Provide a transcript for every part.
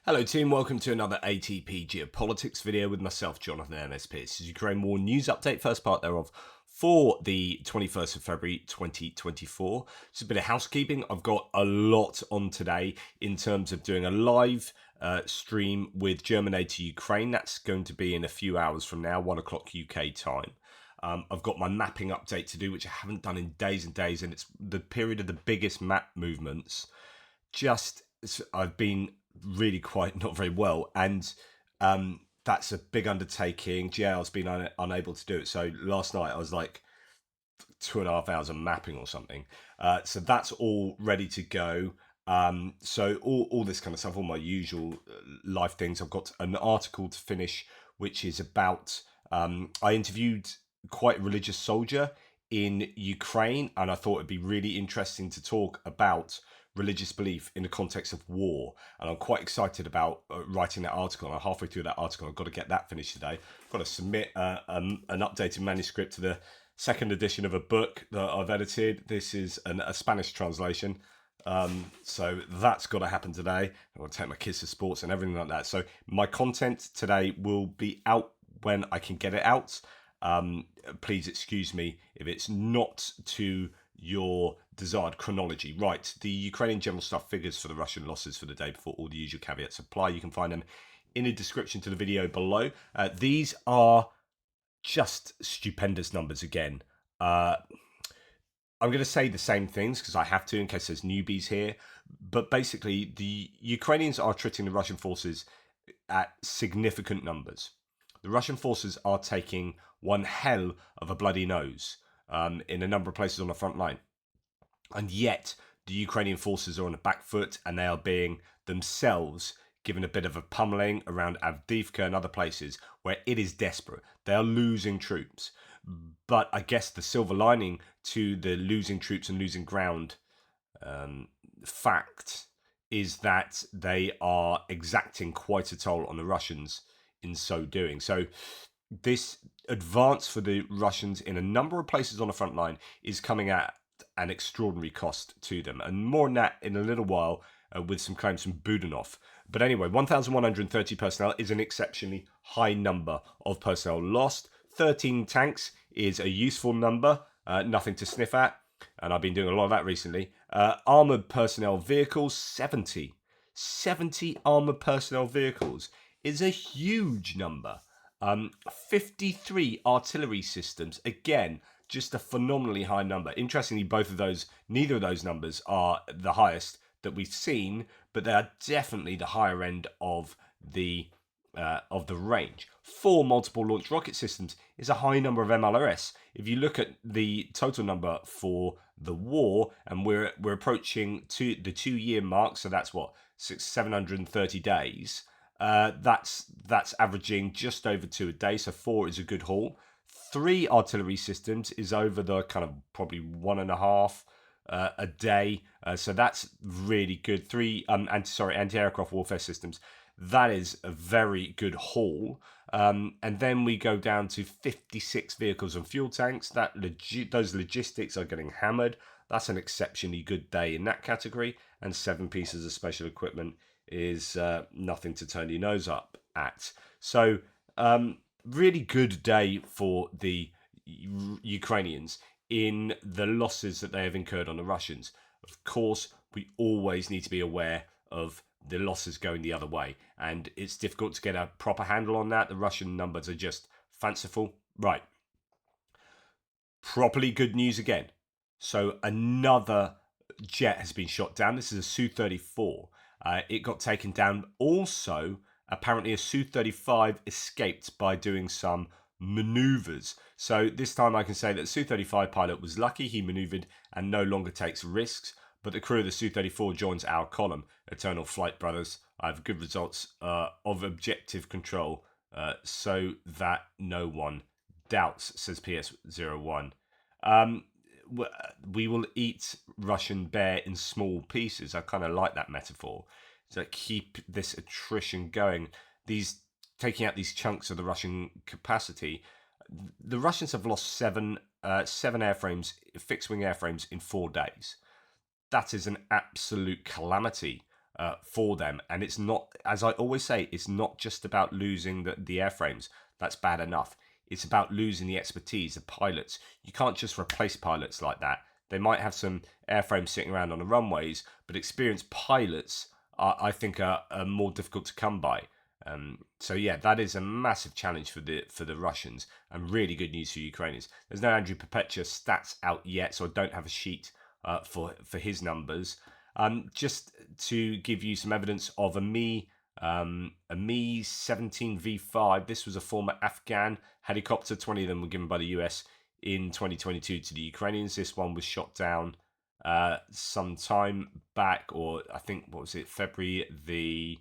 Hello team, welcome to another ATP Geopolitics video with myself, Jonathan MSP. This is Ukraine War News Update, first part thereof for the 21st of February 2024. Just a bit of housekeeping. I've got a lot on today in terms of doing a live stream with German aid to Ukraine. That's going to be in a few hours from now, 1 o'clock UK time. I've got my mapping update to do, which I haven't done in days and days, and it's the period of the biggest map movements. I've been really quite not very well, and that's a big undertaking. GL's been unable to do it, so last night I was like 2.5 hours of mapping or something. So that's all ready to go. So all this kind of stuff, all my usual life things. I've got an article to finish, which is about I interviewed quite a religious soldier in Ukraine, and I thought it'd be really interesting to talk about religious belief in the context of war, and I'm quite excited about writing that article. I'm halfway through that article. I've got to get that finished today. I've got to submit an updated manuscript to the second edition of a book that I've edited. This is a Spanish translation, so that's got to happen today. I'm going to take my kids to sports and everything like that. So my content today will be out when I can get it out. Please excuse me if it's not to your desired chronology. Right, the Ukrainian general staff figures for the Russian losses for the day before, all the usual caveats apply. You can find them in the description to the video below. These are just stupendous numbers again. I'm going to say the same things because I have to in case there's newbies here. But basically, the Ukrainians are treating the Russian forces at significant numbers. The Russian forces are taking one hell of a bloody nose in a number of places on the front line. And yet, the Ukrainian forces are on the back foot, and they are being themselves given a bit of a pummeling around Avdiivka and other places where it is desperate. They are losing troops. But I guess the silver lining to the losing troops and losing ground fact is that they are exacting quite a toll on the Russians in so doing. So this advance for the Russians in a number of places on the front line is coming at an extraordinary cost to them. And more on that in a little while with some claims from Budanov. But anyway, 1,130 personnel is an exceptionally high number of personnel lost. 13 tanks is a useful number, nothing to sniff at. And I've been doing a lot of that recently. Armoured personnel vehicles, 70. 70 armoured personnel vehicles is a huge number. 53 artillery systems, again, just a phenomenally high number. Interestingly, neither of those numbers are the highest that we've seen, but they are definitely the higher end of the range. 4 multiple launch rocket systems is a high number of MLRS. If you look at the total number for the war, and we're approaching the 2-year mark, so that's what 730 days. That's averaging just over 2 a day, so 4 is a good haul. 3 artillery systems is over the kind of probably 1.5 a day, so that's really good. 3 anti-aircraft warfare systems, that is a very good haul. And then we go down to 56 vehicles and fuel tanks. Those logistics are getting hammered. That's an exceptionally good day in that category. And 7 pieces of special equipment is nothing to turn your nose up at. So really good day for the Ukrainians in the losses that they have incurred on the Russians. Of course, we always need to be aware of the losses going the other way, and it's difficult to get a proper handle on that. The Russian numbers are just fanciful. Right. Properly good news again. So another jet has been shot down. This is a Su-34. It got taken down. Also, apparently a Su-35 escaped by doing some maneuvers. So this time I can say that the Su-35 pilot was lucky. He maneuvered and no longer takes risks. But the crew of the Su-34 joins our column, Eternal Flight Brothers. I have good results of objective control so that no one doubts, says PS01. We will eat Russian bear in small pieces. I kind of like that metaphor. To keep this attrition going, taking out these chunks of the Russian capacity. The Russians have lost seven airframes, fixed-wing airframes, in 4 days. That is an absolute calamity for them. And it's not, as I always say, it's not just about losing the airframes. That's bad enough. It's about losing the expertise of pilots. You can't just replace pilots like that. They might have some airframes sitting around on the runways, but experienced pilots, I think, are more difficult to come by. So yeah, that is a massive challenge for the Russians, and really good news for Ukrainians. There's no Andrew Perpetua stats out yet, so I don't have a sheet for his numbers. Just to give you some evidence of a Me 17 V5. This was a former Afghan helicopter. 20 of them were given by the US in 2022 to the Ukrainians. This one was shot down some time back, or I think, what was it, February the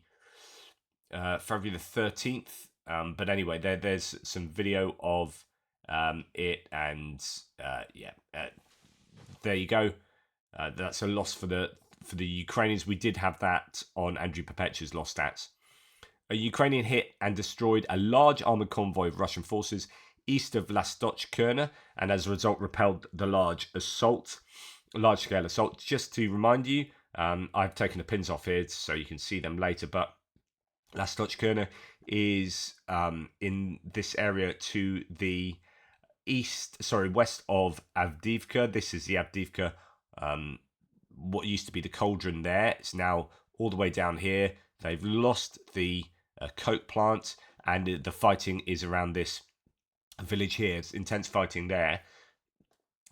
13th. But anyway, there's some video of it, and there you go. That's a loss for the Ukrainians. We did have that on Andrew Perpetua's loss stats. A Ukrainian hit and destroyed a large armored convoy of Russian forces east of Lastochkirna, and as a result repelled the large-scale assault. Just to remind you, I've taken the pins off here so you can see them later, but Lastochkirna is in this area to the west of Avdiivka. This is the Avdiivka, what used to be the cauldron there. It's now all the way down here. They've lost the coke plant, and the fighting is around this village here. It's intense fighting there.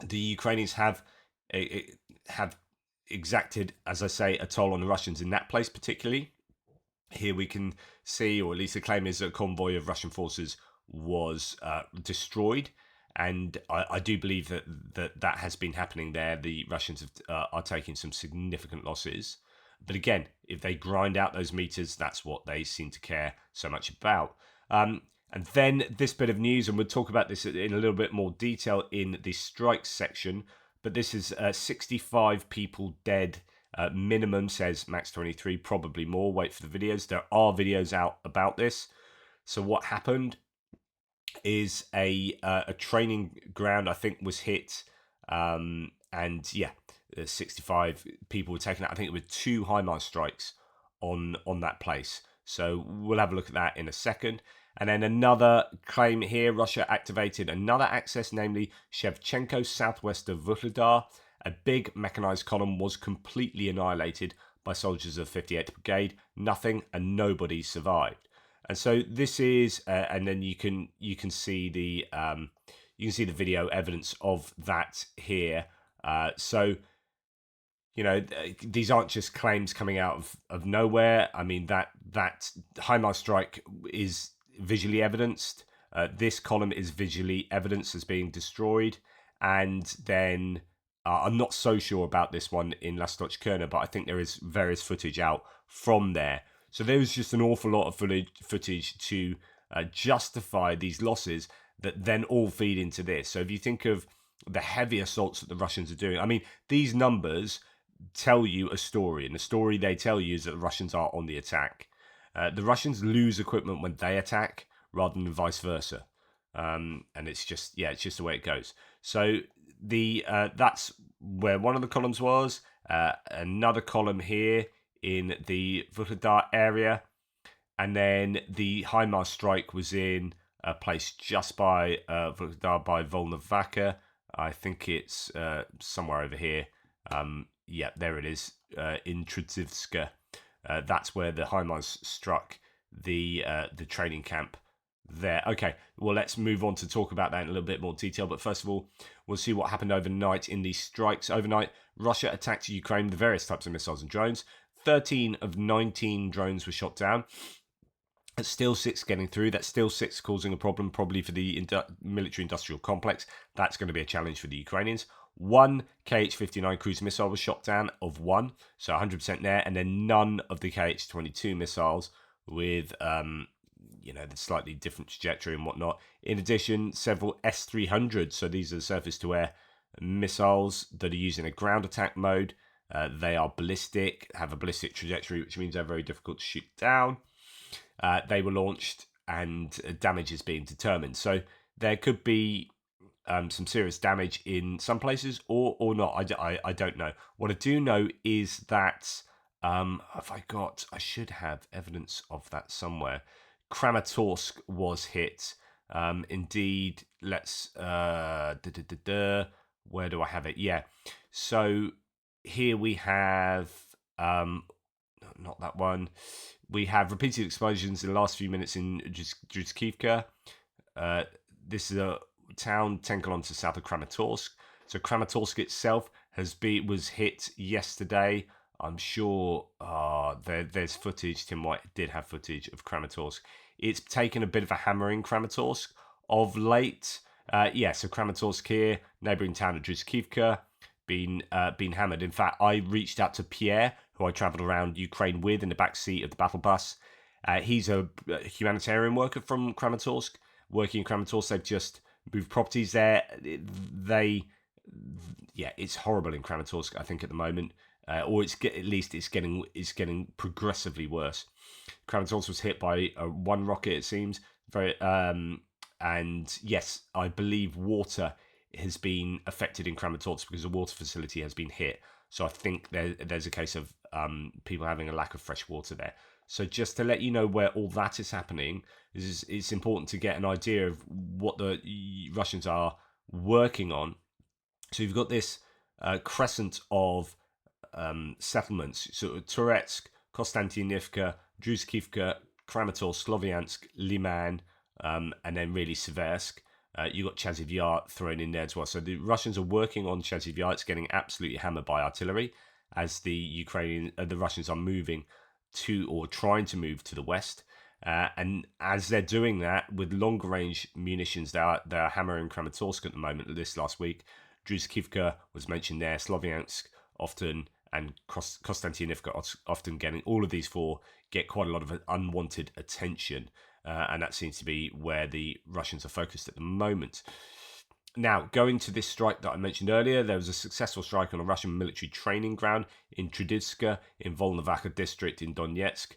The Ukrainians have exacted, as I say, a toll on the Russians in that place particularly. Here we can see, or at least the claim is, that a convoy of Russian forces was destroyed, and I do believe that has been happening there. The Russians are taking some significant losses, but again, if they grind out those meters, that's what they seem to care so much about. And then this bit of news, and we'll talk about this in a little bit more detail in the strikes section, but this is 65 people dead. Minimum, says Max23, probably more. Wait for the videos. There are videos out about this. So what happened is a training ground, I think, was hit, and yeah, 65 people were taken out. I think it were 2 HIMARS strikes on that place. So we'll have a look at that in a second. And then another claim here: Russia activated another access, namely Shevchenko, southwest of Vuhledar. A big mechanized column was completely annihilated by soldiers of 58th Brigade. Nothing and nobody survived. And so this is, and then you can see the video evidence of that here. So you know, these aren't just claims coming out of nowhere. I mean, that HIMARS strike is visually evidenced. This column is visually evidenced as being destroyed, and then I'm not so sure about this one in Lastochkirna, but I think there is various footage out from there. So there was just an awful lot of footage to justify these losses that then all feed into this. So if you think of the heavy assaults that the Russians are doing, I mean, these numbers tell you a story, and the story they tell you is that the Russians are on the attack. The Russians lose equipment when they attack rather than vice versa. And it's just the way it goes. So that's where one of the columns was. Another column here in the Vuhledar area, and then the HIMARS strike was in a place just by Vuhledar, by Volnovakha. I think it's somewhere over here. Yeah, there it is, in Trudzivska. That's where the HIMARS struck the training camp there. Okay, well, let's move on to talk about that in a little bit more detail. But first of all, we'll see what happened overnight in these strikes. Overnight, Russia attacked Ukraine with various types of missiles and drones. 13 of 19 drones were shot down. That's still 6 getting through. That's still 6 causing a problem, probably for the military-industrial complex. That's going to be a challenge for the Ukrainians. 1 Kh-59 cruise missile was shot down, of 1, so 100% there, and then none of the Kh-22 missiles with the slightly different trajectory and whatnot. In addition, several S-300s, so these are the surface-to-air missiles that are used in a ground attack mode. They are ballistic, have a ballistic trajectory, which means they're very difficult to shoot down. They were launched, and damage is being determined. So there could be some serious damage in some places, or not. I don't know. What I do know is that Have I got? I should have evidence of that somewhere. Kramatorsk was hit. Indeed. Let's. Where do I have it? Yeah. So here we have. Not that one. We have repeated explosions in the last few minutes in Druzhkivka. This is a town 10 kilometers south of Kramatorsk. So Kramatorsk itself was hit yesterday. I'm sure there's footage. Tim White did have footage of Kramatorsk. It's taken a bit of a hammering, Kramatorsk, of late. So Kramatorsk here, neighbouring town of Druzhkivka, been hammered. In fact, I reached out to Pierre, who I travelled around Ukraine with in the back seat of the battle bus. He's a humanitarian worker from Kramatorsk, working in Kramatorsk. They've just moved properties there. It's horrible in Kramatorsk, I think, at the moment. Or it's getting progressively worse. Kramatorsk was hit by one rocket, it seems. And yes, I believe water has been affected in Kramatorsk because the water facility has been hit. So I think there's a case of people having a lack of fresh water there. So just to let you know where all that is happening, it's important to get an idea of what the Russians are working on. So you've got this crescent of settlements, so Turetsk, Konstantinivka, Druzhkivka, Kramatorsk, Sloviansk, Liman, and then really Seversk. You got Chaziv Yar thrown in there as well. So the Russians are working on Chaziv Yar. It's getting absolutely hammered by artillery as the Russians are moving to, or trying to move to, the west. And as they're doing that with longer range munitions, they're hammering Kramatorsk at the moment. This last week, Druzhkivka was mentioned there, Sloviansk often, and Konstantinivka often getting. All of these four get quite a lot of unwanted attention. And that seems to be where the Russians are focused at the moment. Now, going to this strike that I mentioned earlier, there was a successful strike on a Russian military training ground in Truditska in Volnovakha district in Donetsk.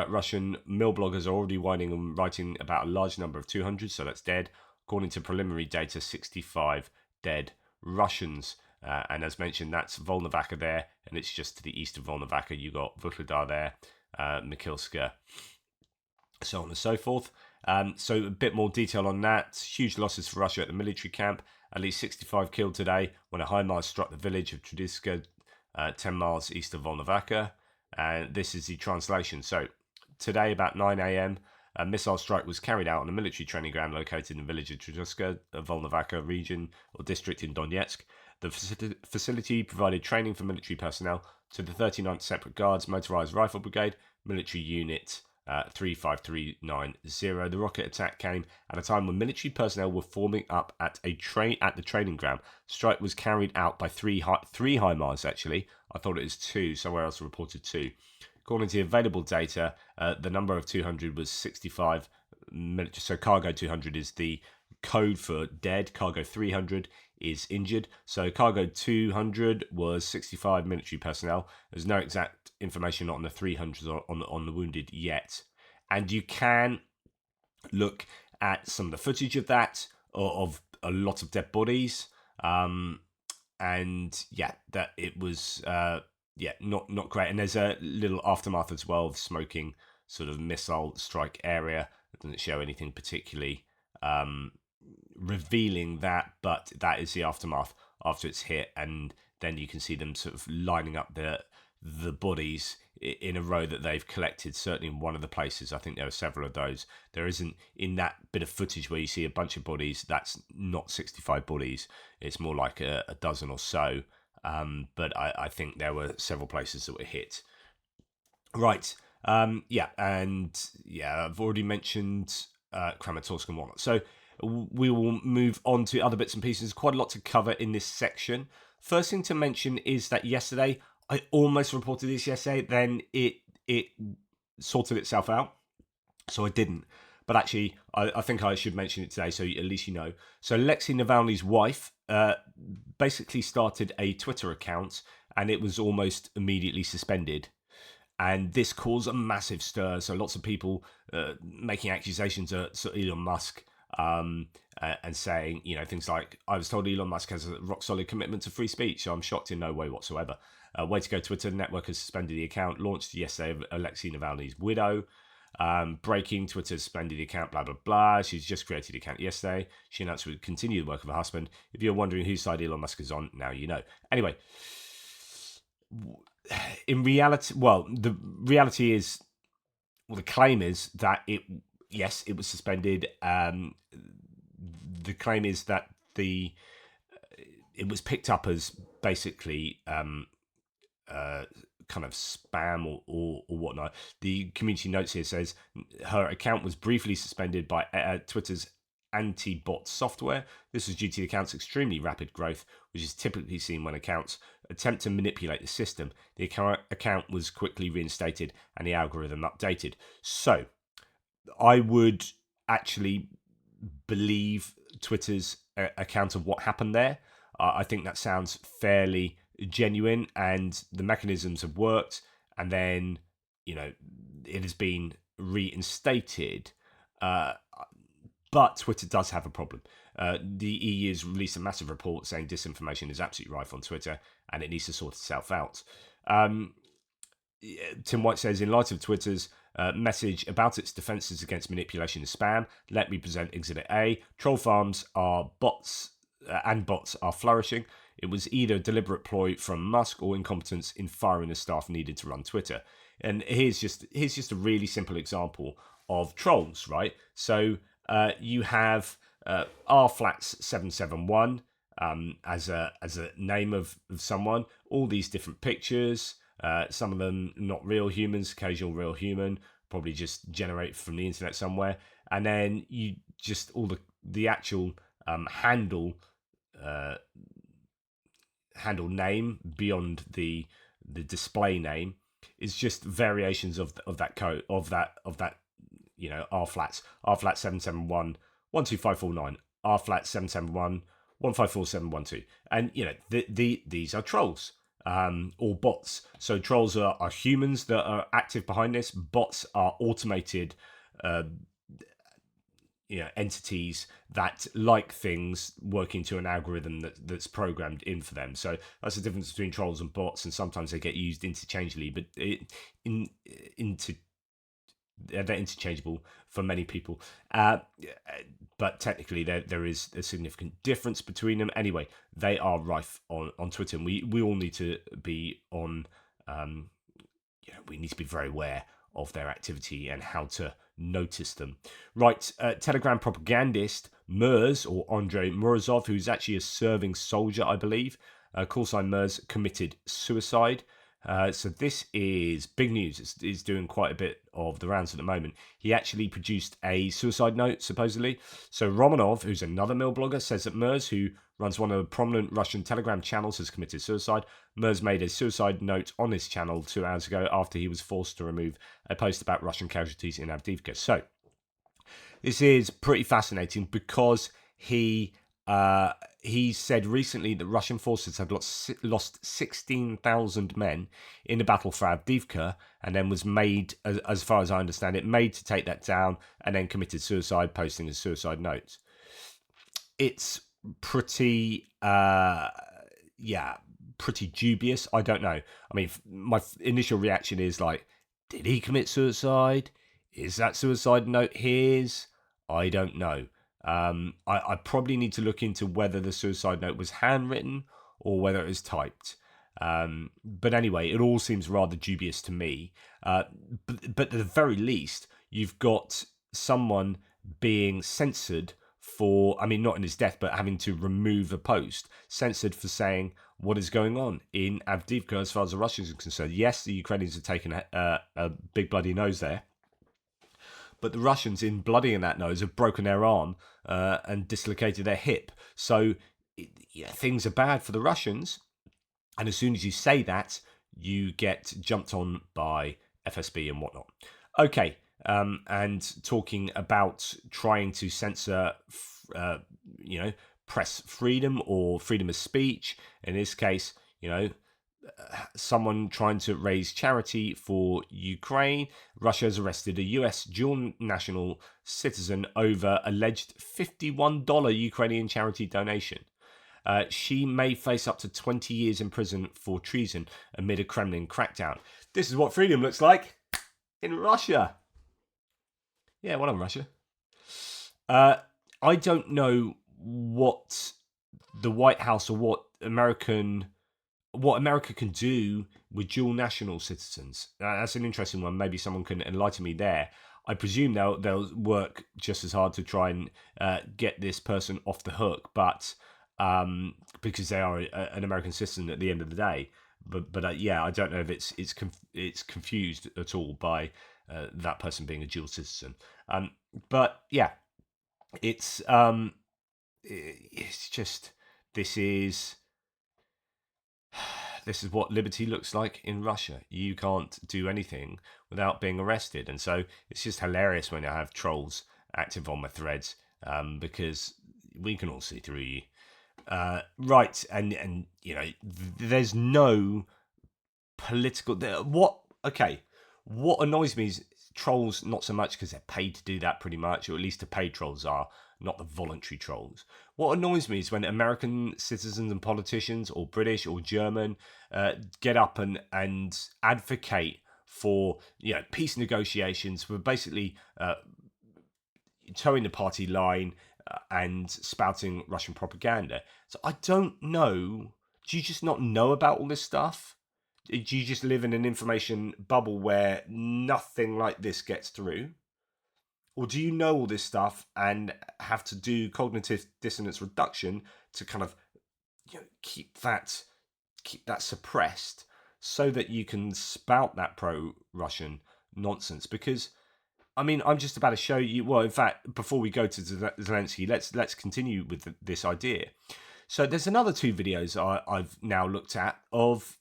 Russian mill bloggers are already whining and writing about a large number of 200, so that's dead. According to preliminary data, 65 dead Russians. And as mentioned, that's Volnovakha there, and it's just to the east of Volnovakha. You got Vuhledar there, Mikilska, so on and so forth. So a bit more detail on that. Huge losses for Russia at the military camp. At least 65 killed today when a HIMARS struck the village of Truditska, 10 miles east of Volnovakha. And this is the translation. So today about 9 a.m, a missile strike was carried out on a military training ground located in the village of Truditska, Volnovakha region or district in Donetsk. The facility provided training for military personnel to the 39th Separate Guards Motorized Rifle Brigade, military unit 35390. The rocket attack came at a time when military personnel were forming up at the training ground. Strike was carried out by three HIMARS, actually. I thought it was two. Somewhere else reported two. According to available data, the number of 200 was 65. So cargo 200 is the code for dead. Cargo 300 is injured. So cargo 200 was 65 military personnel. There's no exact information on the 300s or on the wounded yet. And you can look at some of the footage of that, of a lot of dead bodies. And yeah, that it was not great. And there's a little aftermath as well of smoking sort of missile strike area. It doesn't show anything particularly revealing that, but that is the aftermath after it's hit, and then you can see them sort of lining up the bodies in a row that they've collected. Certainly in one of the places, I think there are several of those. There isn't, in that bit of footage where you see a bunch of bodies, that's not 65 bodies. It's more like a dozen or so. But I think there were several places that were hit. Right. I've already mentioned Kramatorsk and whatnot. So we will move on to other bits and pieces. Quite a lot to cover in this section. First thing to mention is that yesterday, I almost reported this yesterday, then it sorted itself out. So I didn't. But actually, I think I should mention it today, so at least you know. So Alexei Navalny's wife basically started a Twitter account, and it was almost immediately suspended. And this caused a massive stir. So lots of people making accusations at Elon Musk and saying, things like, I was told Elon Musk has a rock solid commitment to free speech, so I'm shocked in no way whatsoever. Way to go, Twitter. The network has suspended the account launched yesterday of Alexei Navalny's widow. Breaking, Twitter suspended the account, blah, blah, blah. She's just created the account yesterday. She announced she would continue the work of her husband. If you're wondering whose side Elon Musk is on, now you know. Anyway, in reality, the reality is, the claim is that it was suspended. The claim is that it was picked up as basically kind of spam or whatnot. The community notes here says her account was briefly suspended by Twitter's anti-bot software. This was due to the account's extremely rapid growth, which is typically seen when accounts attempt to manipulate the system. The account was quickly reinstated and the algorithm updated. So I would actually believe Twitter's account of what happened there. I think that sounds fairly genuine, and the mechanisms have worked, and then it has been reinstated. But Twitter does have a problem. The EU has released a massive report saying disinformation is absolutely rife on Twitter, and it needs to sort itself out. Tim White says, in light of Twitter's message about its defences against manipulation and spam, let me present Exhibit A. Troll farms are bots, and bots are flourishing. It was either a deliberate ploy from Musk or incompetence in firing the staff needed to run Twitter. And here's just a really simple example of trolls, right? So you have rflats771 as a name of someone. All these different pictures. Some of them not real humans, occasional real human, probably just generated from the internet somewhere. And then you just all the actual handle name beyond the display name is just variations of that code of that rflats 771 12549 rflats 771 154712, and these are trolls or bots. So trolls are humans that are active behind this. Bots are automated entities that like things working to an algorithm that's programmed in for them. So that's the difference between trolls and bots, and sometimes they get used interchangeably, but they're interchangeable for many people. But technically there is a significant difference between them. Anyway, they are rife on Twitter, and we all need to be on we need to be very aware of their activity and how to notice them. Right, Telegram propagandist Mers, or Andrei Murazov, who's actually a serving soldier, I believe, call sign Mers, committed suicide. So this is big news. It's doing quite a bit of the rounds at the moment. He actually produced a suicide note, supposedly. So Romanov, who's another Mill blogger, says that Mers, who runs one of the prominent Russian Telegram channels, has committed suicide. Mers made a suicide note on his channel 2 hours ago after he was forced to remove a post about Russian casualties in Avdiivka. So this is pretty fascinating because he said recently that Russian forces had lost 16,000 men in the battle for Avdiivka, and then was made, as far as I understand it, made to take that down, and then committed suicide, posting a suicide note. It's pretty, pretty dubious. I don't know. I mean, my initial reaction is like, did he commit suicide? Is that suicide note his? I don't know. I probably need to look into whether the suicide note was handwritten or whether it was typed. But anyway, it all seems rather dubious to me. But at the very least, you've got someone being censored for, I mean, not in his death, but having to remove a post, censored for saying what is going on in Avdiivka as far as the Russians are concerned. Yes, the Ukrainians have taken a big bloody nose there. But the Russians, in bloodying that nose, have broken their arm and dislocated their hip. So things are bad for the Russians. And as soon as you say that, you get jumped on by FSB and whatnot. Okay, and talking about trying to censor, press freedom or freedom of speech. In this case, someone trying to raise charity for Ukraine. Russia has arrested a US dual national citizen over alleged $51 Ukrainian charity donation. She may face up to 20 years in prison for treason amid a Kremlin crackdown. This is what freedom looks like in Russia. Yeah, well done, Russia. I don't know what the White House or what America can do with dual national citizens. That's an interesting one. Maybe someone can enlighten me there. I presume they'll work just as hard to try and get this person off the hook, but because they are an American citizen at the end of the day. But yeah, I don't know if it's confused at all by that person being a dual citizen. But yeah, it's just this is what liberty looks like in Russia. You can't do anything without being arrested, and so it's just hilarious when I have trolls active on my threads because we can all see through you. Right, and you know, there's no political. What annoys me is trolls, not so much because they're paid to do that pretty much, or at least the paid trolls are, not the voluntary trolls. What annoys me is when American citizens and politicians, or British or German, get up and advocate for peace negotiations, for basically towing the party line and spouting Russian propaganda. So I don't know. Do you just not know about all this stuff? Do you just live in an information bubble where nothing like this gets through? Or do you know all this stuff and have to do cognitive dissonance reduction to kind of keep that suppressed so that you can spout that pro-Russian nonsense? Because I mean, I'm just about to show you. Well, in fact, before we go to Zelensky, let's continue with this idea. So there's another two videos I've now looked at of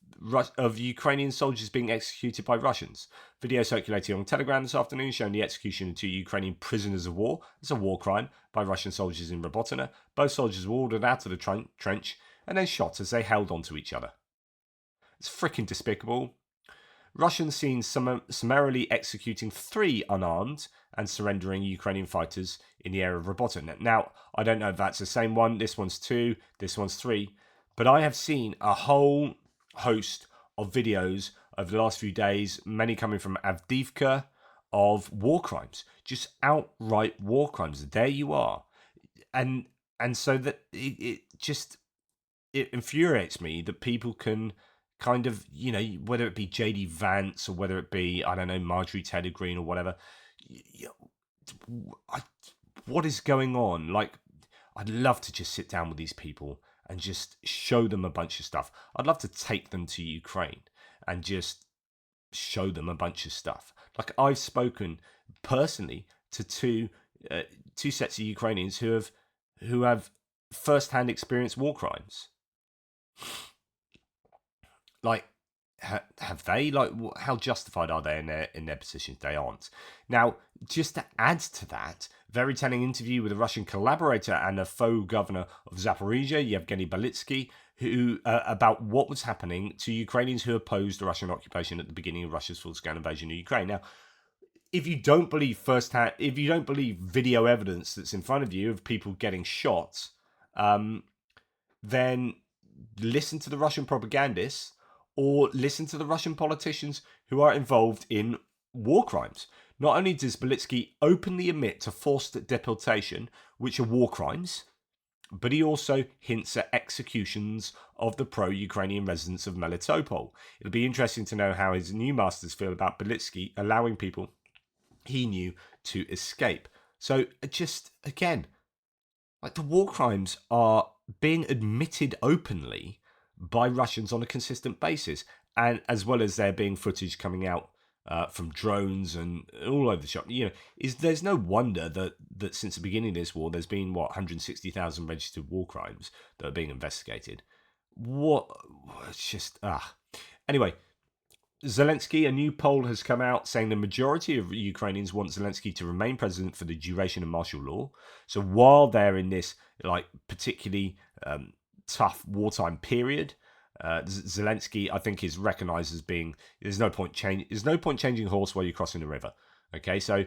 Ukrainian soldiers being executed by Russians. Video circulating on Telegram this afternoon showing the execution of two Ukrainian prisoners of war. It's a war crime by Russian soldiers in Robotyne. Both soldiers were ordered out of the trench and then shot as they held onto each other. It's freaking despicable. Russians seen summarily executing 3 unarmed and surrendering Ukrainian fighters in the area of Robotyne. Now, I don't know if that's the same one. This one's 2, this one's 3. But I have seen a whole host of videos over the last few days, many coming from Avdiivka, of war crimes. Just outright war crimes. There you are. And so that it infuriates me that people can kind of, whether it be JD Vance or whether it be, I don't know, Marjorie Taylor Greene or whatever, what is going on? Like, I'd love to just sit down with these people and just show them a bunch of stuff. I'd love to take them to Ukraine and just show them a bunch of stuff. Like, I've spoken personally to two sets of Ukrainians who have first-hand experienced war crimes. Like, have they? Like, how justified are they in their positions? They aren't. Now, just to add to that, very telling interview with a Russian collaborator and a faux governor of Zaporizhia, Yevgeny Balitsky, who about what was happening to Ukrainians who opposed the Russian occupation at the beginning of Russia's full-scale invasion of Ukraine. Now, if you don't believe video evidence that's in front of you of people getting shot, then listen to the Russian propagandists or listen to the Russian politicians who are involved in war crimes. Not only does Balitsky openly admit to forced deportation, which are war crimes, but he also hints at executions of the pro-Ukrainian residents of Melitopol. It'll be interesting to know how his new masters feel about Balitsky allowing people he knew to escape. So just, again, like, the war crimes are being admitted openly by Russians on a consistent basis, and as well as there being footage coming out from drones and all over the shop. There's no wonder that since the beginning of this war, there's been 160,000 registered war crimes that are being investigated. It's just Anyway, Zelensky, a new poll has come out saying the majority of Ukrainians want Zelensky to remain president for the duration of martial law. So while they're in this particularly tough wartime period, Zelensky, I think, is recognised as being there's no point changing horse while you're crossing the river. Okay, so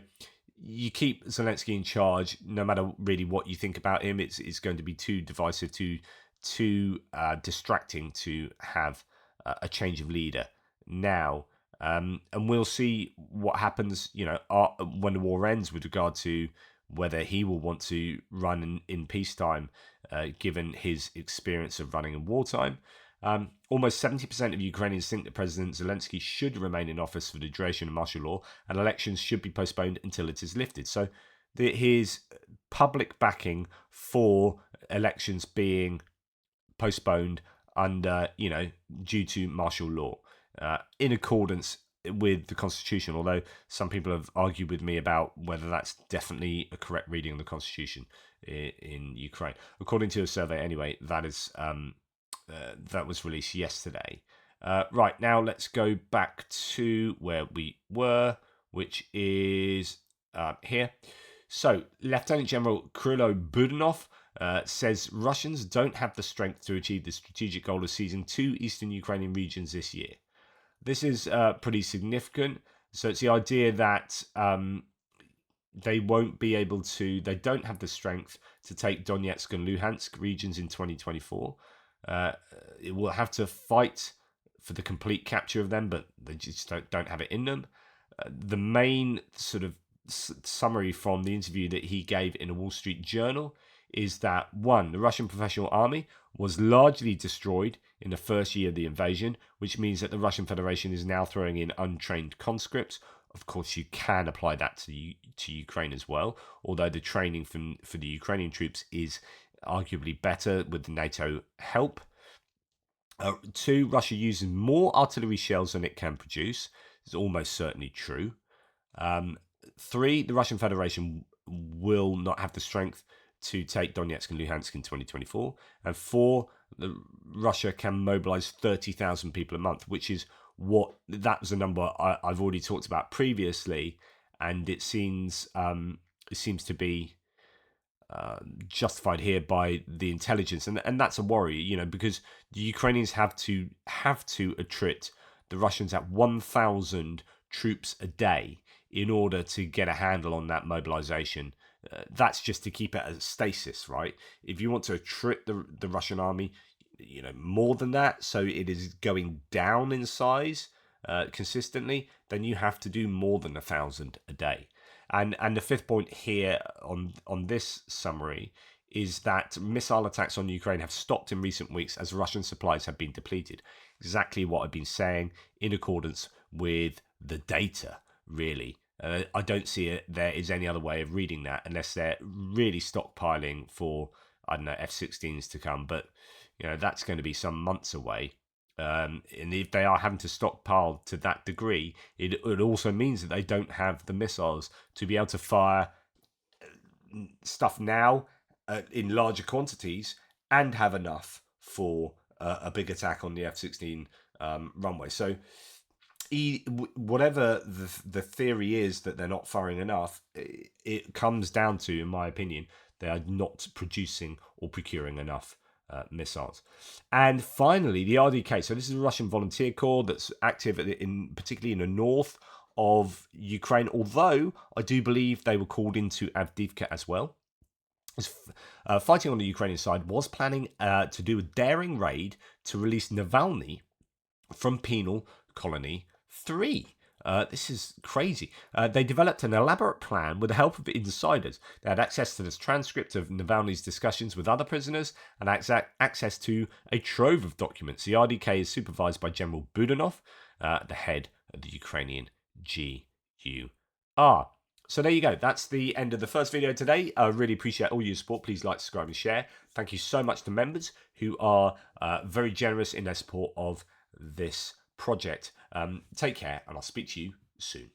you keep Zelensky in charge, no matter really what you think about him. It's going to be too divisive, too too distracting to have a change of leader now. And we'll see what happens, when the war ends with regard to whether he will want to run in peacetime, given his experience of running in wartime. Almost 70% of Ukrainians think that President Zelensky should remain in office for the duration of martial law, and elections should be postponed until it is lifted. So his public backing for elections being postponed under, due to martial law, in accordance with the Constitution, although some people have argued with me about whether that's definitely a correct reading of the Constitution in Ukraine. According to a survey, anyway, that was released yesterday. Right, now let's go back to where we were, which is here. So, Lieutenant General Krylo Budanov says Russians don't have the strength to achieve the strategic goal of seizing 2 eastern Ukrainian regions this year. This is pretty significant. So it's the idea that they don't have the strength to take Donetsk and Luhansk regions in 2024. It will have to fight for the complete capture of them, but they just don't have it in them. The main sort of summary from the interview that he gave in a Wall Street Journal is that, 1, the Russian professional army was largely destroyed in the first year of the invasion, which means that the Russian Federation is now throwing in untrained conscripts. Of course, you can apply that to Ukraine as well, although the training for the Ukrainian troops is arguably better with the NATO help. 2, Russia uses more artillery shells than it can produce. It's almost certainly true. 3, the Russian Federation will not have the strength to take Donetsk and Luhansk in 2024. And 4, Russia can mobilize 30,000 people a month, which is that was a number I've already talked about previously, and it seems to be justified here by the intelligence, and that's a worry, because the Ukrainians have to attrit the Russians at 1,000 troops a day in order to get a handle on that mobilization. That's just to keep it at stasis, right? If you want to attrit the Russian army, more than that, so it is going down in size consistently, then you have to do more than 1,000 a day. And the 5th point here on this summary is that missile attacks on Ukraine have stopped in recent weeks as Russian supplies have been depleted. Exactly what I've been saying, in accordance with the data, really. I don't see there is any other way of reading that unless they're really stockpiling for, I don't know, F-16s to come. But, that's going to be some months away. And if they are having to stockpile to that degree, it also means that they don't have the missiles to be able to fire stuff now in larger quantities and have enough for a big attack on the F-16 runway. So whatever the theory is that they're not firing enough, it comes down to, in my opinion, they are not producing or procuring enough missiles. And finally, the RDK. So this is a Russian volunteer corps that's active particularly in the north of Ukraine, although I do believe they were called into Avdiivka as well. Fighting on the Ukrainian side was planning to do a daring raid to release Navalny from penal colony 3. This is crazy. They developed an elaborate plan with the help of insiders. They had access to this transcript of Navalny's discussions with other prisoners and access to a trove of documents. The RDK is supervised by General Budanov, the head of the Ukrainian GUR. So there you go. That's the end of the first video today. I really appreciate all your support. Please like, subscribe, and share. Thank you so much to members who are very generous in their support of this project. Take care, and I'll speak to you soon.